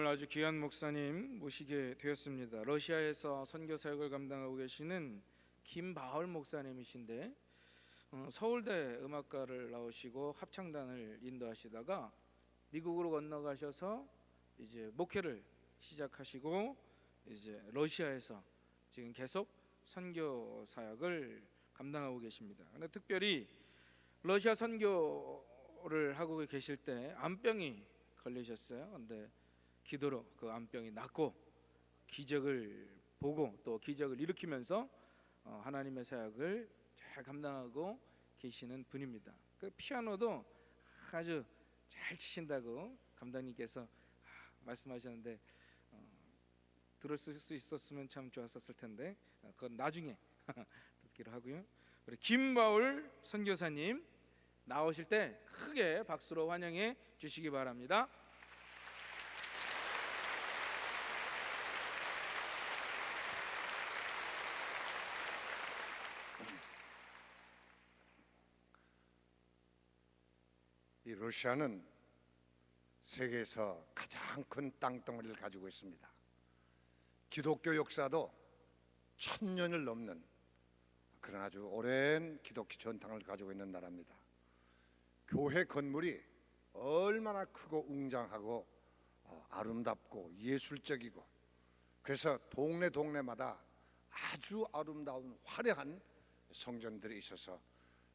아주 귀한 목사님 모시게 되었습니다. 러시아에서 선교 사역을 감당하고 계시는 김바울 목사님이신데 서울대 음악과를 나오시고 합창단을 인도하시다가 미국으로 건너가셔서 이제 목회를 시작하시고 이제 러시아에서 지금 계속 선교 사역을 감당하고 계십니다. 근데 특별히 러시아 선교를 하고 계실 때 암병이 걸리셨어요. 근데 기도로 그 암병이 낫고 기적을 보고 또 기적을 일으키면서 하나님의 사역을 잘 감당하고 계시는 분입니다. 그 피아노도 아주 잘 치신다고 감독님께서 말씀하셨는데 들었을 수 있었으면 참 좋았었을 텐데 그건 나중에 듣기로 하고요. 우리 김바울 선교사님 나오실 때 크게 박수로 환영해 주시기 바랍니다. 이 러시아는 세계에서 가장 큰 땅덩어리를 가지고 있습니다. 기독교 역사도 1000년을 넘는 그런 아주 오랜 기독교 전통을 가지고 있는 나라입니다. 교회 건물이 얼마나 크고 웅장하고 아름답고 예술적이고, 그래서 동네마다 아주 아름다운 화려한 성전들이 있어서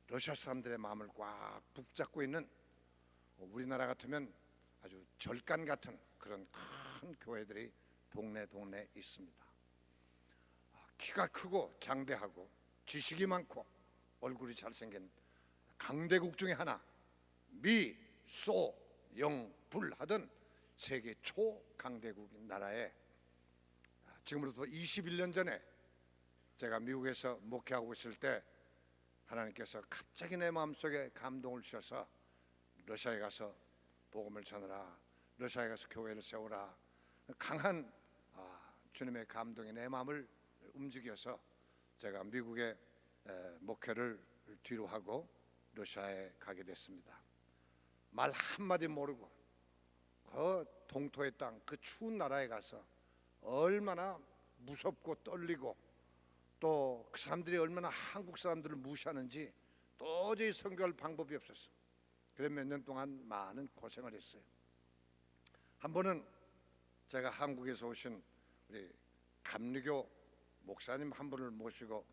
러시아 사람들의 마음을 꽉 붙잡고 있는, 우리나라 같으면 아주 절간 같은 그런 큰 교회들이 동네에 있습니다. 키가 크고 장대하고 지식이 많고 얼굴이 잘생긴 강대국 중에 하나, 미, 소, 영, 불 하던 세계 초강대국인 나라에 지금으로부터 21년 전에 제가 미국에서 목회하고 있을 때 하나님께서 갑자기 내 마음속에 감동을 주셔서 러시아에 가서 복음을 전하라, 러시아에 가서 교회를 세우라, 강한 주님의 감동이 내 마음을 움직여서 제가 미국에 목회를 뒤로 하고 러시아에 가게 됐습니다. 말 한마디 모르고 그 동토의 땅, 그 추운 나라에 가서 얼마나 무섭고 떨리고 또 그 사람들이 얼마나 한국 사람들을 무시하는지 도저히 선교할 방법이 없었어. 그래 몇 년 동안 많은 고생을 했어요. 한 번은 제가 한국에서 오신 우리 감리교 목사님 한 분을 모시고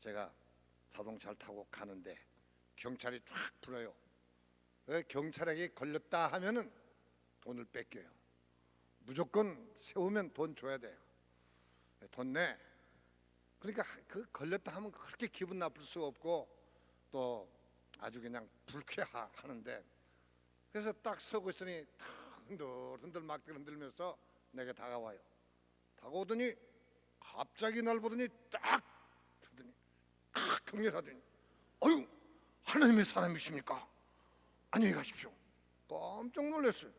제가 자동차를 타고 가는데 경찰이 쫙 불어요. 경찰에게 걸렸다 하면은 돈을 뺏겨요. 무조건 세우면 돈 줘야 돼요. 돈 내. 그러니까 그 걸렸다 하면 그렇게 기분 나쁠 수가 없고 또 아주 그냥 불쾌하는데, 그래서 딱 서고 있으니 흔들흔들 막 흔들면서 내게 다가와요. 다가오더니 갑자기 날 보더니 딱 보더니 경렬하더니 어휴, 하나님의 사람이십니까? 안녕히 가십시오. 깜짝 놀랐어요.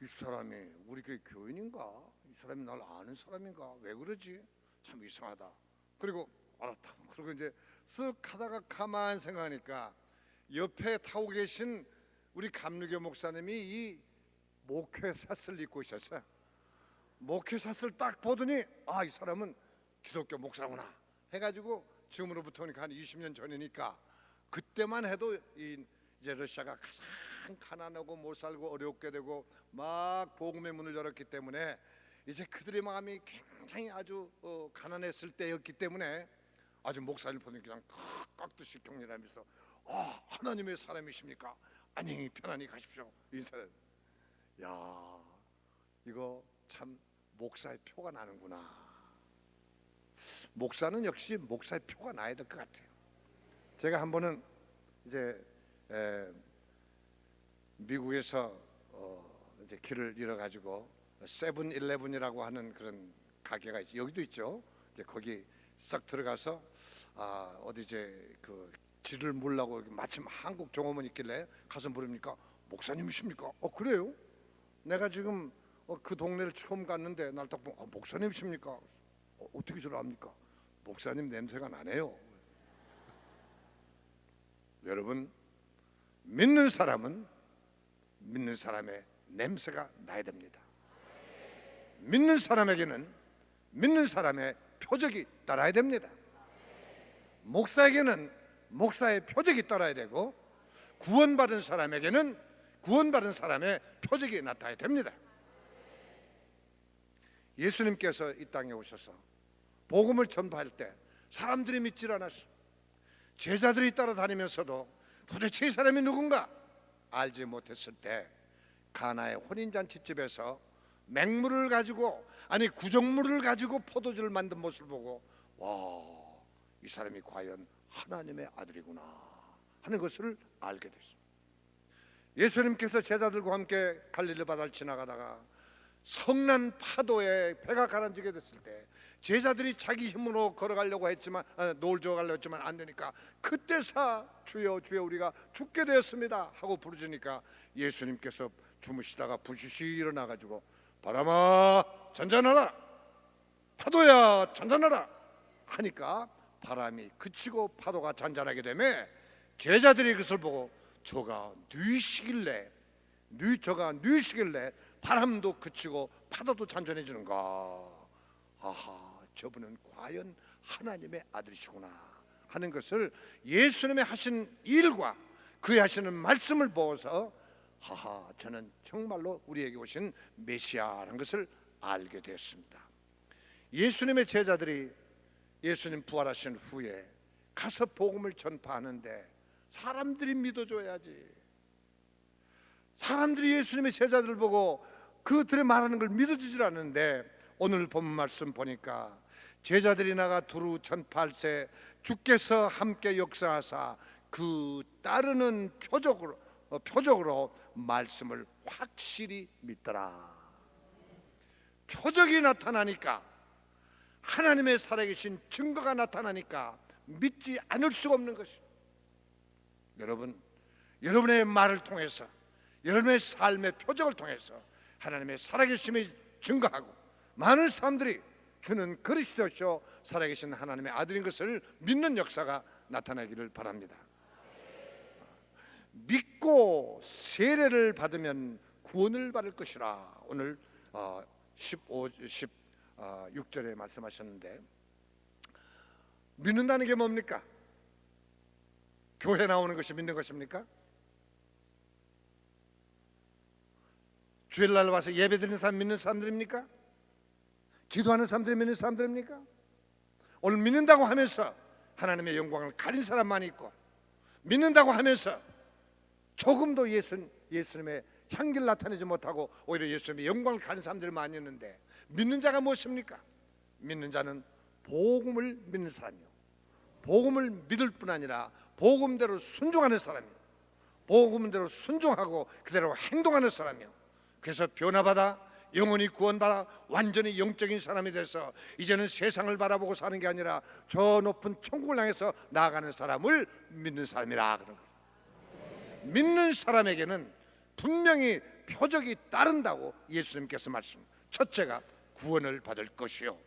이 사람이 우리 교인인가? 이 사람이 날 아는 사람인가? 왜 그러지? 참 이상하다. 그리고 알았다. 그리고 이제 쓱 하다가 가만 생각하니까 옆에 타고 계신 우리 감리교 목사님이 이 목회샷을 입고 있었어요. 목회샷을 딱 보더니 이 사람은 기독교 목사구나 해가지고, 지금으로부터 한 20년 전이니까 그때만 해도 이제 러시아가 가장 가난하고 못 살고 어렵게 되고 막 복음의 문을 열었기 때문에 이제 그들의 마음이 굉장히 아주 가난했을 때였기 때문에 아주 목사를 보니 그냥 깍듯이 격렬하면서 하나님의 사람이십니까? 안녕히 편안히 가십시오 인사를. 야, 이거 참 목사의 표가 나는구나. 목사는 역시 목사의 표가 나야 될 것 같아요. 제가 한 번은 이제 미국에서 이제 길을 잃어가지고 세븐일레븐이라고 하는 그런 가게가 있죠. 여기도 있죠. 이제 거기 싹 들어가서 어디 이제 그 길을 물라고 마침 한국 종업원 있길래 가서 물으니까 목사님이십니까? 그래요? 내가 지금 그 동네를 처음 갔는데 날 딱 보고 목사님이십니까? 어떻게 저를 압니까? 목사님 냄새가 나네요. 여러분, 믿는 사람은 믿는 사람의 냄새가 나야 됩니다. 믿는 사람에게는 믿는 사람의 표적이 따라야 됩니다. 목사에게는 목사의 표적이 따라야 되고, 구원받은 사람에게는 구원받은 사람의 표적이 나타나야 됩니다. 예수님께서 이 땅에 오셔서 복음을 전파할 때 사람들이 믿질 않았어요. 제자들이 따라다니면서도 도대체 이 사람이 누군가 알지 못했을 때, 가나의 혼인잔치집에서 맹물을 가지고, 아니 구정물을 가지고 포도주를 만든 모습을 보고, 와, 이 사람이 과연 하나님의 아들이구나 하는 것을 알게 됐습니다. 예수님께서 제자들과 함께 갈릴리 바다를 지나가다가 성난 파도에 배가 가라앉게 됐을 때, 제자들이 자기 힘으로 걸어가려고 했지만, 노을져 가려고 했지만 안 되니까, 그때사 주여 주여 우리가 죽게 되었습니다 하고 부르짖으니까 예수님께서 주무시다가 부시시 일어나가지고, 바람아 잔잔하라, 파도야 잔잔하라 하니까 바람이 그치고 파도가 잔잔하게 되며, 제자들이 그것을 보고 저가 뉘시길래 바람도 그치고 파도도 잔잔해지는가, 아하, 저분은 과연 하나님의 아들이시구나 하는 것을 예수님의 하신 일과 그의 하시는 말씀을 보아서, 하하, 저는 정말로 우리에게 오신 메시아라는 것을 알게 되었습니다. 예수님의 제자들이 예수님 부활하신 후에 가서 복음을 전파하는데 사람들이 믿어줘야지. 사람들이 예수님의 제자들을 보고 그들의 말하는 걸 믿어주질 않는데, 오늘 본문 말씀 보니까 제자들이 나가 두루 전파할세 주께서 함께 역사하사 그 따르는 표적으로 말씀을 확실히 믿더라. 표적이 나타나니까, 하나님의 살아계신 증거가 나타나니까 믿지 않을 수가 없는 것입니다. 여러분, 여러분의 말을 통해서, 여러분의 삶의 표적을 통해서 하나님의 살아계심을 증거하고, 많은 사람들이 주는 그리스도시요 살아계신 하나님의 아들인 것을 믿는 역사가 나타나기를 바랍니다. 믿고 세례를 받으면 구원을 받을 것이라, 오늘 16절에 말씀하셨는데, 믿는다는 게 뭡니까? 교회 나오는 것이 믿는 것입니까? 주일날 와서 예배드리는 사람 믿는 사람들입니까? 기도하는 사람들이 믿는 사람들입니까? 오늘 믿는다고 하면서 하나님의 영광을 가린 사람만 있고, 믿는다고 하면서 조금도 예수님의 향기를 나타내지 못하고 오히려 예수님의 영광을 가린 사람들이 많이 있는데, 믿는 자가 무엇입니까? 믿는 자는 복음을 믿는 사람이요, 복음을 믿을 뿐 아니라 복음대로 순종하는 사람이요, 복음대로 순종하고 그대로 행동하는 사람이요, 그래서 변화받아 영원히 구원받아 완전히 영적인 사람이 돼서 이제는 세상을 바라보고 사는 게 아니라 저 높은 천국을 향해서 나아가는 사람을 믿는 사람이라 그런 거예요. 믿는 사람에게는 분명히 표적이 따른다고 예수님께서 말씀. 첫째가 구원을 받을 것이요,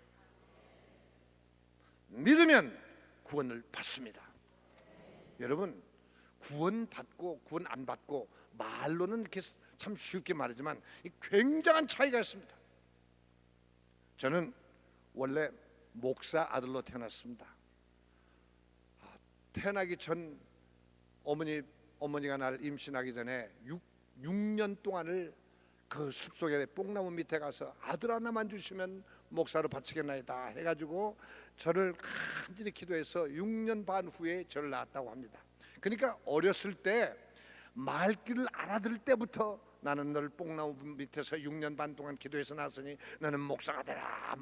믿으면 구원을 받습니다. 여러분, 구원 받고 구원 안 받고 말로는 이렇게 참 쉽게 말하지만 굉장한 차이가 있습니다. 저는 원래 목사 아들로 태어났습니다. 태어나기 전 어머니가 날 임신하기 전에 6년 동안을 그 숲속에 뽕나무 밑에 가서 아들 하나만 주시면 목사로 바치겠나이다 해가지고 저를 간절히 기도해서 6년 반 후에 저를 낳았다고 합니다. 그러니까 어렸을 때 말귀를 알아들을 때부터 나는 널 뽕나무 밑에서 6년 반 동안 기도해서 낳았으니 너는 목사가 되라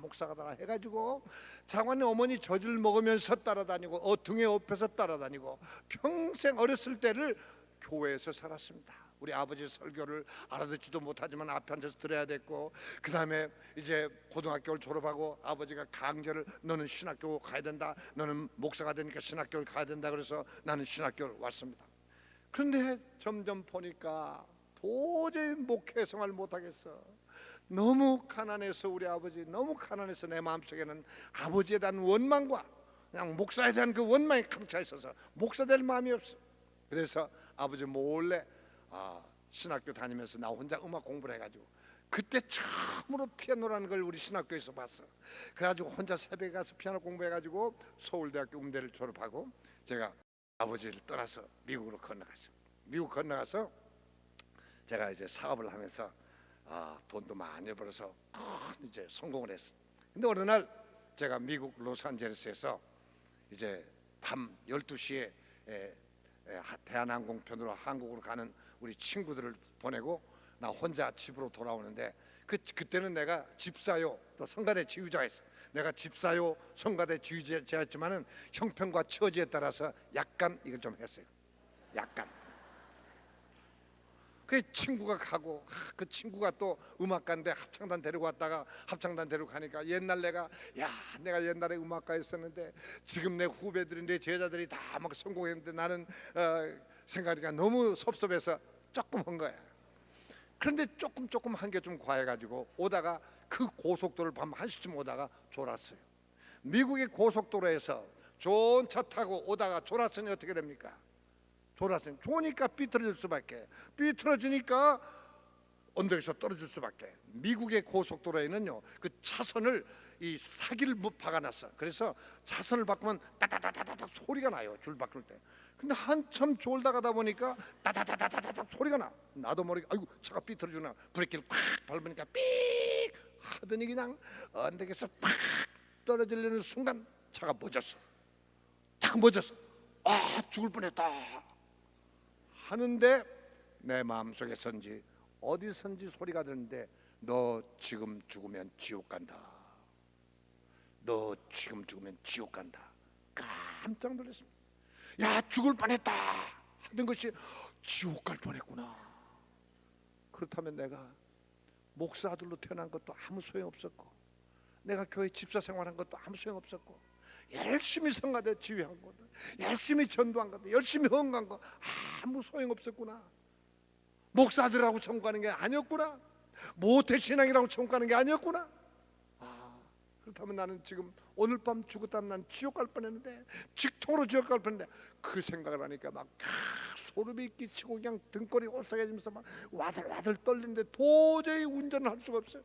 해가지고 장관의 어머니 젖을 먹으면서 따라다니고 등에 업혀서 따라다니고 평생 어렸을 때를 교회에서 살았습니다. 우리 아버지 설교를 알아듣지도 못하지만 앞에 앉아서 들어야 됐고, 그 다음에 이제 고등학교를 졸업하고 아버지가 강제를 너는 신학교 가야 된다, 너는 목사가 되니까 신학교를 가야 된다 그래서 나는 신학교를 왔습니다. 그런데 점점 보니까 도저히 목회 생활을 못하겠어. 너무 가난해서, 우리 아버지 너무 가난해서 내 마음속에는 아버지에 대한 원망과 그냥 목사에 대한 그 원망이 가득 차 있어서 목사 될 마음이 없어. 그래서 아버지 몰래 신학교 다니면서 나 혼자 음악 공부를 해가지고 그때 처음으로 피아노라는 걸 우리 신학교에서 봤어. 그래가지고 혼자 새벽에 가서 피아노 공부해가지고 서울대학교 음대를 졸업하고 제가 아버지를 떠나서 미국으로 건너갔어요. 미국 건너가서 제가 이제 사업을 하면서 돈도 많이 벌어서 큰 이제 성공을 했어요. 근데 어느 날 제가 미국 로스앤젤레스에서 이제 밤 12시에 대한항공 편으로 한국으로 가는 우리 친구들을 보내고 나 혼자 집으로 돌아오는데 그때는 내가 집사요 또 성가대 지휘자였어. 내가 집사요 성가대 지휘자였지만은 형편과 처지에 따라서 약간 이걸 좀 했어요. 약간. 그 친구가 가고 그 친구가 또 음악가인데 합창단 데리고 왔다가 합창단 데리고 가니까 옛날 내가 옛날에 음악가였었는데 지금 내 후배들이 내 제자들이 다 막 성공했는데 나는 생각하니까 너무 섭섭해서 조금 한 거야. 그런데 조금 한 게 좀 과해가지고 오다가 그 고속도로를 밤 1시쯤 오다가 졸았어요. 미국의 고속도로에서 좋은 차 타고 오다가 졸았으니 어떻게 됩니까? 졸았으니 좋으니까 삐뚤어질 수밖에, 삐뚤어지니까 언덕에서 떨어질 수밖에. 미국의 고속도로에는요 그 차선을 이 사기를 박아놨어. 그래서 차선을 바꾸면 따다다다다닥 소리가 나요, 줄 바꿀 때. 근데 한참 졸다 가다 보니까 따다다다다닥 소리가 나. 나도 모르게 아이고 차가 삐뚤어지나 브레이크를 팍 밟으니까 삑 하더니 그냥 언덕에서 팍 떨어지려는 순간 차가 멎었어. 탁 멎었어. 죽을 뻔했다 하는데 내 마음속에선지 어디선지 소리가 드는데 너 지금 죽으면 지옥 간다. 너 지금 죽으면 지옥 간다. 깜짝 놀랐습니다. 야, 죽을 뻔했다 하던 것이 지옥 갈 뻔했구나. 그렇다면 내가 목사 아들로 태어난 것도 아무 소용없었고, 내가 교회 집사 생활한 것도 아무 소용없었고, 열심히 성가대 지휘한 것도, 열심히 전도한 것도, 열심히 헌금한 거 아무 소용없었구나. 목사들하고 청구하는 게 아니었구나. 모태신앙이라고 청구하는 게 아니었구나. 그렇다면 나는 지금 오늘 밤 죽었다면 난 지옥 갈 뻔했는데, 직통으로 지옥 갈 뻔했는데, 그 생각을 하니까 막 소름이 끼치고 그냥 등골이 오싹해지면서 막 와들와들 떨리는데 도저히 운전을 할 수가 없어요.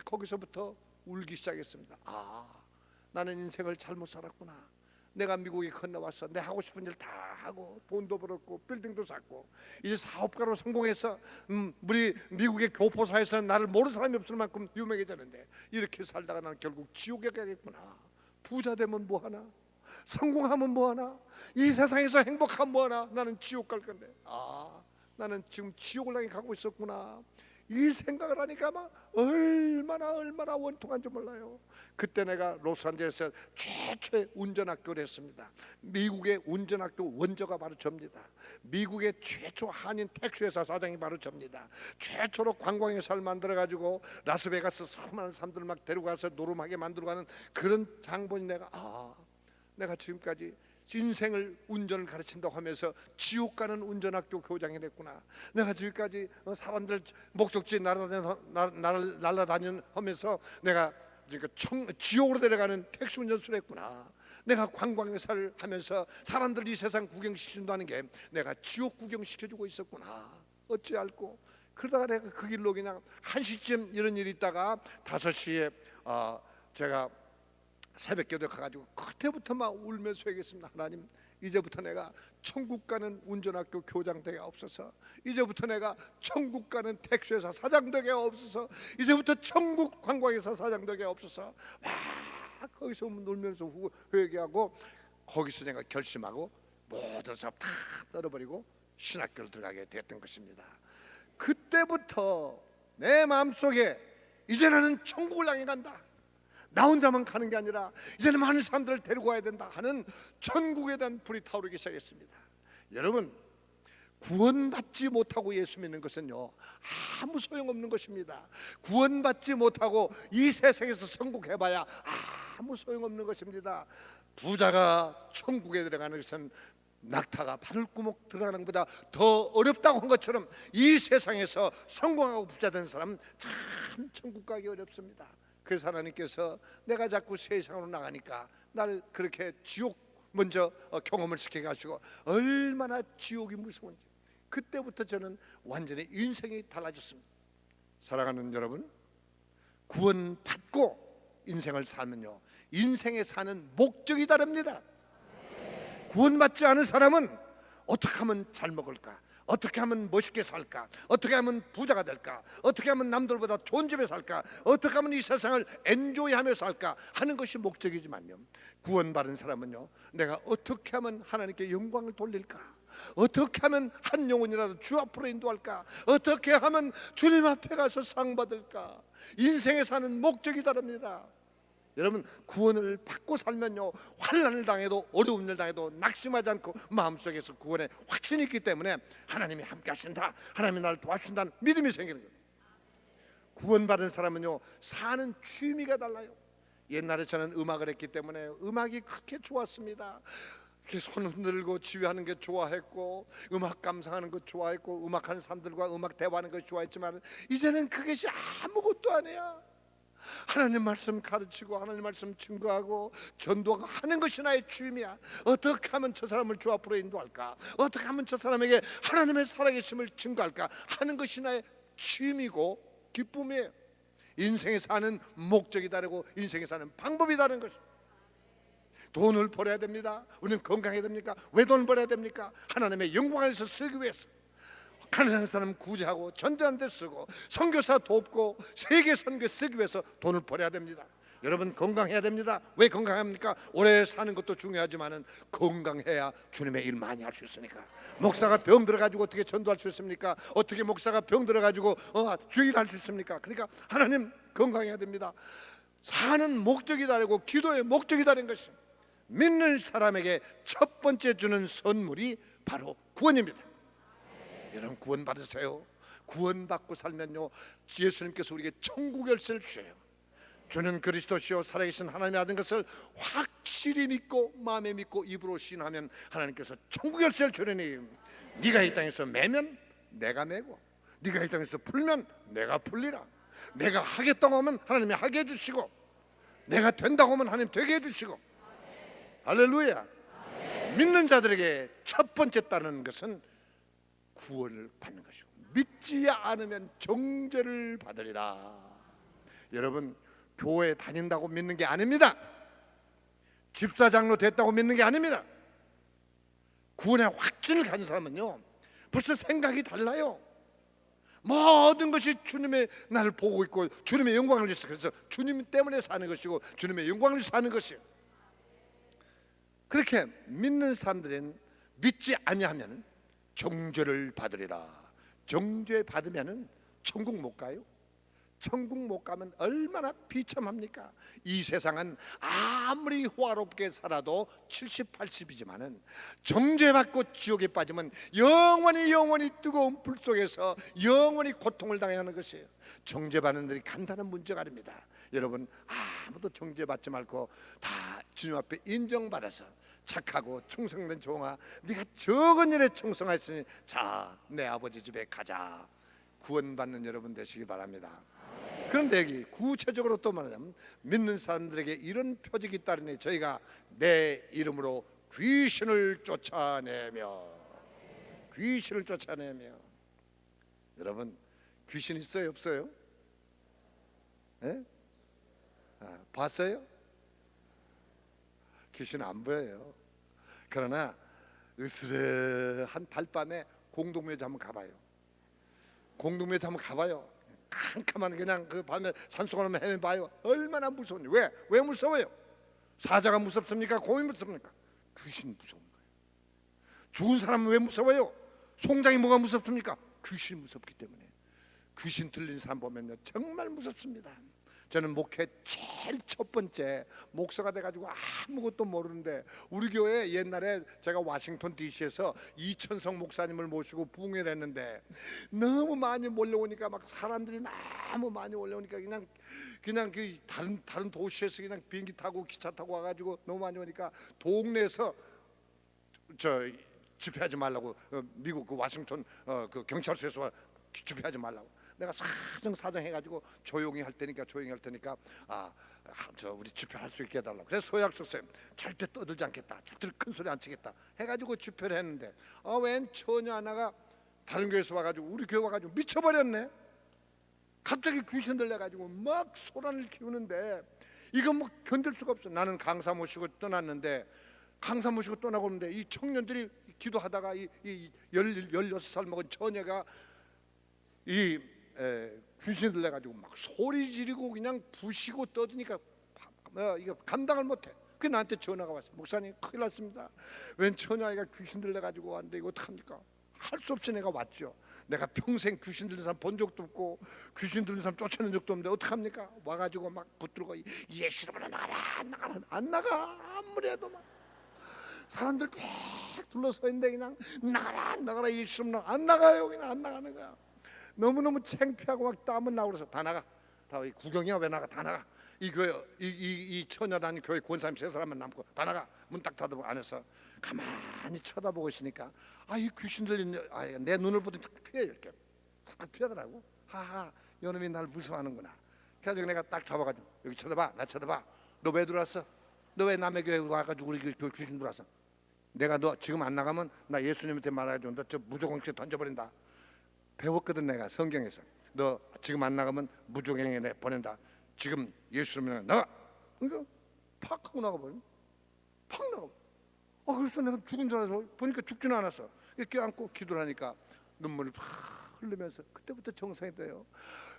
거기서부터 울기 시작했습니다. 나는 인생을 잘못 살았구나. 내가 미국에 건너와서 내 하고 싶은 일 다 하고 돈도 벌었고 빌딩도 샀고 이제 사업가로 성공해서 우리 미국의 교포사에서는 나를 모르는 사람이 없을 만큼 유명해졌는데 이렇게 살다가 나는 결국 지옥에 가겠구나. 부자 되면 뭐하나, 성공하면 뭐하나, 이 세상에서 행복하면 뭐하나, 나는 지옥 갈 건데 나는 지금 지옥을 향해 가고 있었구나. 이 생각을 하니까 막 얼마나 원통한지 몰라요. 그때 내가 로스앤젤레스에 최초의 운전학교를 했습니다. 미국의 운전학교 원조가 바로 접니다. 미국의 최초 한인 택시회사 사장이 바로 접니다. 최초로 관광회사를 만들어가지고 라스베가스 수많은 사람들 막 데려가서 노름하게 만들어가는 그런 장본이 내가 지금까지 인생을 운전을 가르친다고 하면서 지옥 가는 운전학교 교장이 됐구나. 내가 지금까지 사람들 목적지에 날아다니는 하면서 내가 지옥으로 데려가는 택시 운전수를 했구나. 내가 관광회사를 하면서 사람들 이 세상 구경시킨다는 게 내가 지옥 구경시켜주고 있었구나. 어찌 알고 그러다가 내가 그 길로 그냥 1시쯤 이런 일이 있다가 5시에 제가 새벽기도에 가가지고 그때부터 막 울면서 얘기했습니다. 하나님, 이제부터 내가 천국 가는 운전학교 교장 되게 없어서, 이제부터 내가 천국 가는 택시회사 사장 되게 없어서, 이제부터 천국 관광회사 사장 되게 없어서 막 거기서 놀면서 회개하고 거기서 내가 결심하고 모든 사업 다 떨어버리고 신학교를 들어가게 됐던 것입니다. 그때부터 내 마음속에 이제 나는 천국을 향해 간다, 나 혼자만 가는 게 아니라 이제는 많은 사람들을 데리고 가야 된다 하는 천국에 대한 불이 타오르기 시작했습니다. 여러분, 구원받지 못하고 예수 믿는 것은요 아무 소용없는 것입니다. 구원받지 못하고 이 세상에서 성공해봐야 아무 소용없는 것입니다. 부자가 천국에 들어가는 것은 낙타가 바늘구멍 들어가는 것보다 더 어렵다고 한 것처럼 이 세상에서 성공하고 부자 된 사람은 참 천국 가기 어렵습니다. 그래서 하나님께서 내가 자꾸 세상으로 나가니까 날 그렇게 지옥 먼저 경험을 시켜 가지고 얼마나 지옥이 무서운지, 그때부터 저는 완전히 인생이 달라졌습니다. 사랑하는 여러분, 구원받고 인생을 살면요, 인생에 사는 목적이 다릅니다. 구원받지 않은 사람은 어떻게 하면 잘 먹을까? 어떻게 하면 멋있게 살까? 어떻게 하면 부자가 될까? 어떻게 하면 남들보다 좋은 집에 살까? 어떻게 하면 이 세상을 엔조이하며 살까? 하는 것이 목적이지만요, 구원받은 사람은요, 내가 어떻게 하면 하나님께 영광을 돌릴까? 어떻게 하면 한 영혼이라도 주 앞으로 인도할까? 어떻게 하면 주님 앞에 가서 상 받을까? 인생에 사는 목적이 다릅니다. 여러분, 구원을 받고 살면요, 환난을 당해도 어려움을 당해도 낙심하지 않고 마음속에서 구원의 확신이 있기 때문에 하나님이 함께 하신다, 하나님이 나를 도와준다는 믿음이 생기는 거예요. 구원받은 사람은요, 사는 취미가 달라요. 옛날에 저는 음악을 했기 때문에 음악이 그렇게 좋았습니다. 이렇게 손 흔들고 지휘하는 게 좋아했고, 음악 감상하는 것 좋아했고, 음악하는 사람들과 음악 대화하는 것 좋아했지만 이제는 그것이 아무것도 아니야. 하나님 말씀 가르치고 하나님 말씀 증거하고 전도하고 하는 것이 나의 취미야. 어떻게 하면 저 사람을 주 앞으로 인도할까? 어떻게 하면 저 사람에게 하나님의 살아계심을 증거할까? 하는 것이 나의 취미고 기쁨이에요. 인생에 사는 목적이 다르고 인생에 사는 방법이 다른 것이죠. 돈을 벌어야 됩니다. 우리는 건강해야 됩니까? 왜 돈을 벌어야 됩니까? 하나님의 영광에서 쓰기 위해서. 가난한 사람 구제하고 전도하는 데 쓰고 선교사 돕고 세계 선교 쓰기 위해서 돈을 벌어야 됩니다. 여러분, 건강해야 됩니다. 왜 건강합니까? 오래 사는 것도 중요하지만은 건강해야 주님의 일 많이 할 수 있으니까. 목사가 병 들어가지고 어떻게 전도할 수 있습니까? 어떻게 목사가 병 들어가지고 주일 할 수 있습니까? 그러니까 하나님, 건강해야 됩니다. 사는 목적이 다르고 기도의 목적이 다른 것이, 믿는 사람에게 첫 번째 주는 선물이 바로 구원입니다. 여러분, 구원 받으세요. 구원받고 살면요, 예수님께서 우리에게 천국 열쇠를 주셔요. 주는 그리스도시요 살아계신 하나님의 아들인 것을 확실히 믿고 마음에 믿고 입으로 시인하면 하나님께서 천국 열쇠를 주려니, 네가 이 땅에서 매면 내가 매고 네가 이 땅에서 풀면 내가 풀리라. 내가 하겠다고 하면 하나님이 하게 해주시고, 내가 된다고 하면 하나님 되게 해주시고. 할렐루야. 믿는 자들에게 첫 번째 따르는 것은 구원을 받는 것이고, 믿지 않으면 정죄를 받으리라. 여러분, 교회 다닌다고 믿는 게 아닙니다. 집사장로 됐다고 믿는 게 아닙니다. 구원의 확신을 가진 사람은요, 벌써 생각이 달라요. 모든 것이 주님의 나를 보고 있고 주님의 영광을 위해서, 그래서 주님 때문에 사는 것이고 주님의 영광을 위해서 사는 것이에요. 그렇게 믿는 사람들은 믿지 아니하면 정죄를 받으리라. 정죄 받으면은 천국 못 가요. 천국 못 가면 얼마나 비참합니까? 이 세상은 아무리 호화롭게 살아도 70, 80이지만은 정죄받고 지옥에 빠지면 영원히 뜨거운 불 속에서 영원히 고통을 당해야 하는 것이에요. 정죄받는 일이 간단한 문제가 아닙니다. 여러분, 아무도 정죄받지 말고 다 주님 앞에 인정받아서 착하고 충성된 종아, 네가 적은 일에 충성했으니 자, 내 아버지 집에 가자. 구원받는 여러분 되시기 바랍니다. 그런데 여기 구체적으로 또 말하자면, 믿는 사람들에게 이런 표적이 따르니 저희가 내 이름으로 귀신을 쫓아내며. 여러분, 귀신 있어요, 없어요? 네? 봤어요? 귀신 안 보여요. 그러나 으스레한 달밤에 공동묘지 한번 가봐요. 공동묘지 한번 가봐요. 캄캄한 그냥 그 밤에 산속으로 헤매봐요. 얼마나 무서운지. 왜 무서워요? 사자가 무섭습니까? 곰이 무섭습니까? 귀신 무서운 거예요. 죽은 사람은 왜 무서워요? 송장이 뭐가 무섭습니까? 귀신 무섭기 때문에. 귀신 들린 사람 보면요, 정말 무섭습니다. 저는 목회 제일 첫 번째 목사가 돼가지고 아무것도 모르는데, 우리 교회 옛날에 제가 워싱턴 DC에서 이천성 목사님을 모시고 부흥회를 했는데, 너무 많이 몰려오니까 막 사람들이 너무 많이 올라오니까 그냥 그 다른 도시에서 그냥 비행기 타고 기차 타고 와가지고 너무 많이 오니까 동네에서 저 집회하지 말라고, 미국 그 워싱턴 그 경찰서에서 집회하지 말라고. 내가 사정 해가지고 조용히 할 테니까 저 우리 집회할 수 있게 해달라고. 그래서 소약속세 절대 떠들지 않겠다, 절대 큰 소리 안 치겠다 해가지고 집회를 했는데, 웬 처녀 하나가 다른 교회에서 와가지고 우리 교회 와가지고 미쳐버렸네. 갑자기 귀신 들려가지고 막 소란을 키우는데 이거 뭐 견딜 수가 없어. 나는 강사 모시고 떠났는데, 강사 모시고 떠나고 오는데 이 청년들이 기도하다가 이 16살 먹은 처녀가 귀신 들려가지고 막 소리 지르고 그냥 부시고 떠드니까 이거 감당을 못해. 그 나한테 전화가 왔어. 목사님 큰일 났습니다. 웬 처녀아이가 귀신 들려가지고 왔는데 이거 어떡합니까? 할 수 없이 내가 왔죠. 내가 평생 귀신 들린 사람 본 적도 없고 귀신 들린 사람 쫓아낸 적도 없는데 어떡합니까? 와가지고 막 붙들고 예수 이름으로 나가라, 안 나가. 아무리 해도 막 사람들 쫙 둘러서 있는데 그냥 나가라 예수 이름으로 안 나가요. 그냥 안 나가는 거야. 너무너무 창피하고 막 땀은 나고 그래서 다 나가. 다 구경이야. 왜 나가? 다 나가. 이 교회 이 처녀단 교회 권사님 3사람만 남고 다 나가. 문 딱 닫아보고 안에서 가만히 쳐다보고 있으니까 이 귀신 들린 내 눈을 보더니 딱 피해요. 이렇게 딱 피하더라고. 하하, 이놈이 날 무서워하는구나. 그래서 내가 딱 잡아가지고 여기 쳐다봐. 나 쳐다봐. 너 왜 들어왔어? 너 왜 남의 교회 와가지고 우리 교회 귀신 들어왔어? 내가 너 지금 안 나가면 나 예수님한테 말해가지고 너 저 무조건씩 던져버린다. 배웠거든 내가 성경에서. 너 지금 안 나가면 무조건에 보낸다. 지금 예수님은 나가. 그러니까 팍 하고 나가버려. 팍 나가버려. 그래서 내가 죽은 줄 알아서 보니까 죽지는 않았어. 껴안고 기도를 하니까 눈물을 확 흘리면서 그때부터 정상이 돼요.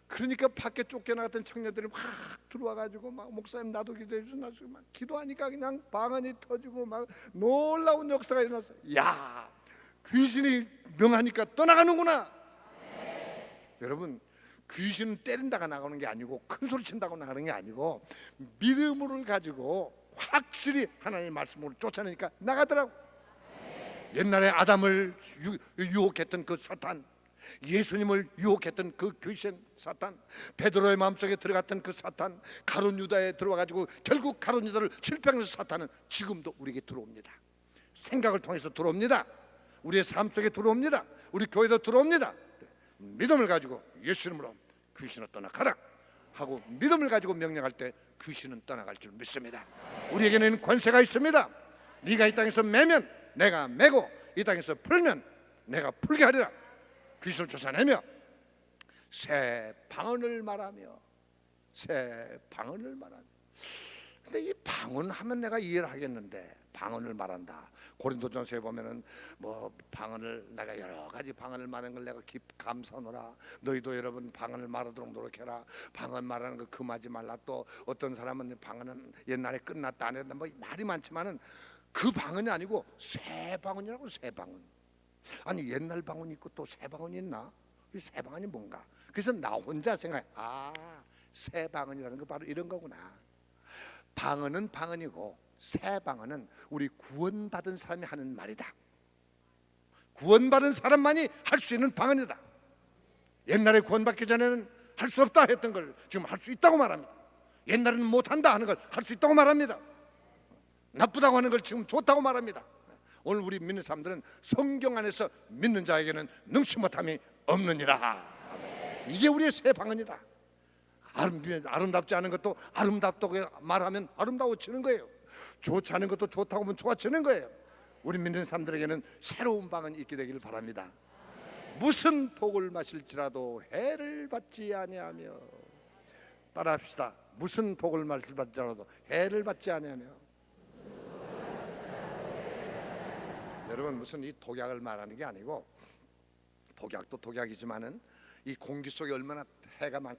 그러니까 밖에 쫓겨나갔던 청년들이 확 들어와가지고 막 목사님 나도 기도해 주셔서 막 기도하니까 그냥 방언이 터지고 막 놀라운 역사가 일어났어. 야, 귀신이 명하니까 떠나가는구나. 여러분, 귀신은 때린다가 나가는 게 아니고 큰 소리 친다고 나가는 게 아니고 믿음을 가지고 확실히 하나님의 말씀으로 쫓아내니까 나가더라고. 옛날에 아담을 유혹했던 그 사탄, 예수님을 유혹했던 그 귀신 사탄, 베드로의 마음속에 들어갔던 그 사탄, 가룟 유다에 들어와가지고 결국 가룟 유다를 실패하는 사탄은 지금도 우리에게 들어옵니다. 생각을 통해서 들어옵니다. 우리의 삶 속에 들어옵니다. 우리 교회도 들어옵니다. 믿음을 가지고 예수 이름으로 귀신을 떠나가라 하고 믿음을 가지고 명령할 때 귀신은 떠나갈 줄 믿습니다. 우리에게는 권세가 있습니다. 네가 이 땅에서 매면 내가 매고 이 땅에서 풀면 내가 풀게 하리라. 귀신을 쫓아내며 새 방언을 말하며 새 방언을 말하며. 근데 이 방언하면 내가 이해를 하겠는데 방언을 말한다. 고린도전서에 보면은 뭐 방언을 내가 여러 가지 방언을 말하는 걸 내가 감사하노라. 너희도 여러분 방언을 말하도록 노력해라. 방언 말하는 거 금하지 말라. 또 어떤 사람은 방언은 옛날에 끝났다 안 했다 뭐 말이 많지만은 그 방언이 아니고 새 방언이라고. 새 방언. 아니 옛날 방언이 있고 또 새 방언이 있나? 이 새 방언이 뭔가? 그래서 나 혼자 생각해. 새 방언이라는 거 바로 이런 거구나. 방언은 방언이고 새 방언은 우리 구원받은 사람이 하는 말이다. 구원받은 사람만이 할 수 있는 방언이다. 옛날에 구원받기 전에는 할 수 없다 했던 걸 지금 할 수 있다고 말합니다. 옛날에는 못한다 하는 걸 할 수 있다고 말합니다. 나쁘다고 하는 걸 지금 좋다고 말합니다. 오늘 우리 믿는 사람들은 성경 안에서 믿는 자에게는 능치 못함이 없느니라. 이게 우리의 새 방언이다. 아름답지 않은 것도 아름답다고 말하면 아름다워지는 거예요. 좋지 않은 것도 좋다고 하면 좋아지는 거예요. 우리 믿는 사람들에게는 새로운 방언이 있게 되기를 바랍니다. 무슨 독을 마실지라도 해를 받지 아니하며. 따라합시다. 무슨 독을 마실지라도 해를 받지 아니하며. 여러분, 무슨 이 독약을 말하는 게 아니고, 독약도 독약이지만은 이 공기 속에 얼마나